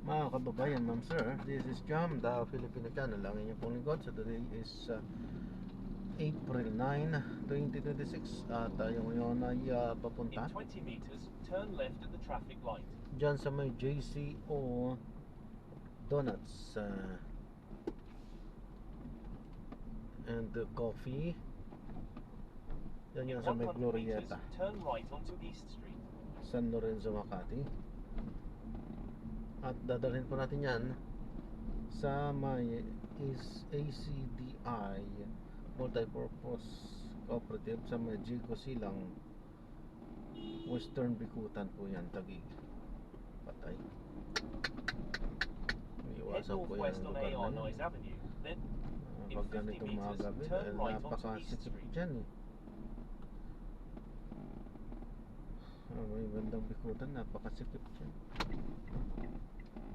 Mga kababayan, ma'am sir, this is Jam, the Filipino channel. Ang inyong pong lingkod. So today is April 9, 2026. At tayo ngayon ay papunta In 20 meters, turn left at the traffic light. dyan sa may JCO Donuts and Coffee. Yan In yan sa may 100 meters, Glorieta, turn right onto East Street. San Lorenzo, Makati. At dadalhin po natin yan sa may ACDI Multipurpose Cooperative sa may Jigo Silang, Western Bikutan po yan, Taguig. Patay. Head Iwasan po yan northwest ang on lugar AR na Noise yan. Avenue. Then, in Pag 50 ganitong mga meters, gabi, turn dahil right onto East napakasikip Street. dyan eh. May bandang Bikutan, napakasikip dyan.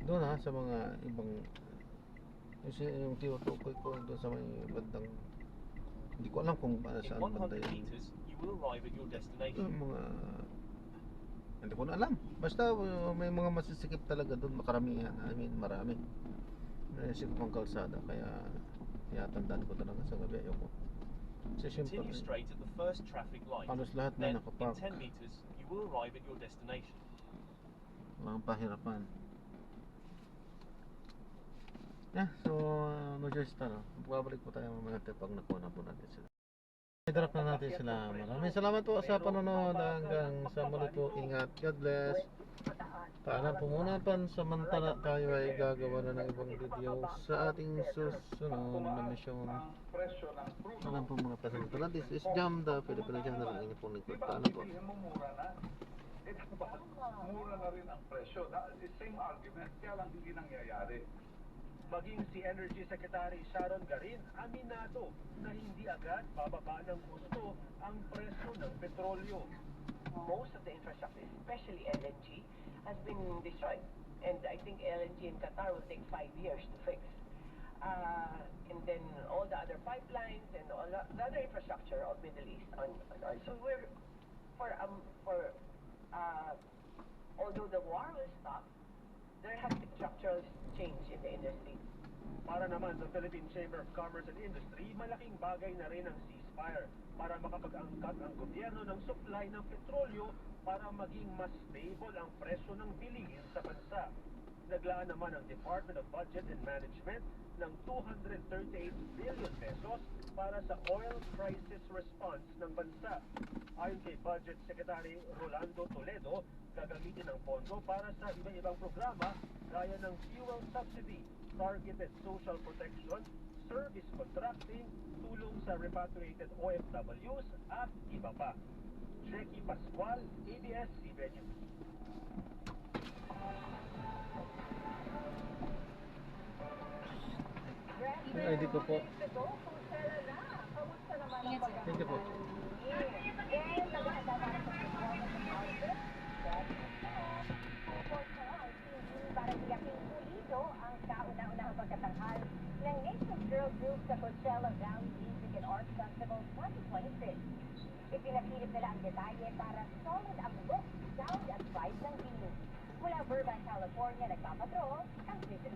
Doon sa mga ibang yung tinutukoy ko doon sa may bandang, hindi ko alam kung In saan banda 100 yun. meters, you will arrive at your destination. Mga hindi ko na alam, basta may mga masisikip talaga doon, makaramihan, I mean marami sikip ang kalsada, kaya tandaan ko talaga sa gabi. Ayoko kasi Continue siyempre straight at the first traffic light. halos lahat na Then, in nakapark, 10 meters, you will arrive at your destination. walang pahirapan. So no choice tayo, babalik po tayo mamaya pag nakuha na po natin sila. I-drop na natin sila. Maraming salamat po sa panonood. Hanggang sa muli po. Ingat. God bless. Paalam po muna. Pansamantala tayo ay gagawa na ng ibang video sa ating susunod na misyon. Paalam po muna pansamantala. This is Jam, the Filipino channel. Ang inyong pong lingkod. Paalam po. Mura na rin ang presyo. Same argument, kaya lang hindi nangyayari. Maging si Energy Secretary Sharon Garin, aminado na hindi agad bababa ng gusto ang presyo ng petrolyo. Most of the infrastructure, especially LNG, has been destroyed. And I think LNG in Qatar will take 5 years to fix. And then all the other pipelines and all the other infrastructure of Middle East on oil. So we're, although the war will stop, there has been structural change in the industry. Para naman sa Philippine Chamber of Commerce and Industry, malaking bagay na rin ang ceasefire para makapag-angkat ang gobyerno ng supply ng petrolyo para maging mas stable ang presyo ng bilihin sa bansa. Naglaan naman ang Department of Budget and Management ng 238 billion pesos para sa oil crisis response ng bansa. Ayon kay Budget Secretary Rolando Toledo, gagamitin ang pondo para sa iba-ibang programa gaya ng fuel subsidy, targeted social protection, service contracting, tulong sa repatriated OFWs at iba pa. Jackie Pascual, ABS-CBN News. ID ko po. Thank you po. Para tiyaking pulido ang kauna-unahang pagkatanghal ng Nations Girl Group sa Coachella Valley Music and Arts Festival 2026. Ipinakilip nila ang detalye para solid ang look, sound at vibe ng venue. Mula Burbank, California, nagpapatrol ang Vision.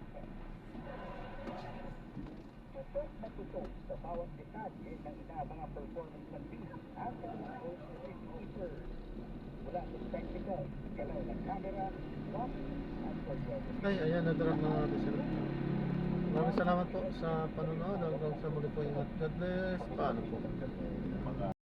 Tutok na tutok sa bawat detalye ng inaabangang performance ng Venus at ng mga host speakers. Mula sa spectacle, galaw ng camera, props, at performance. Ay, ayan, na-drop na natin sila. Maraming salamat po sa panonood. Hanggang sa muli po. Ingat. God bless. Paano po?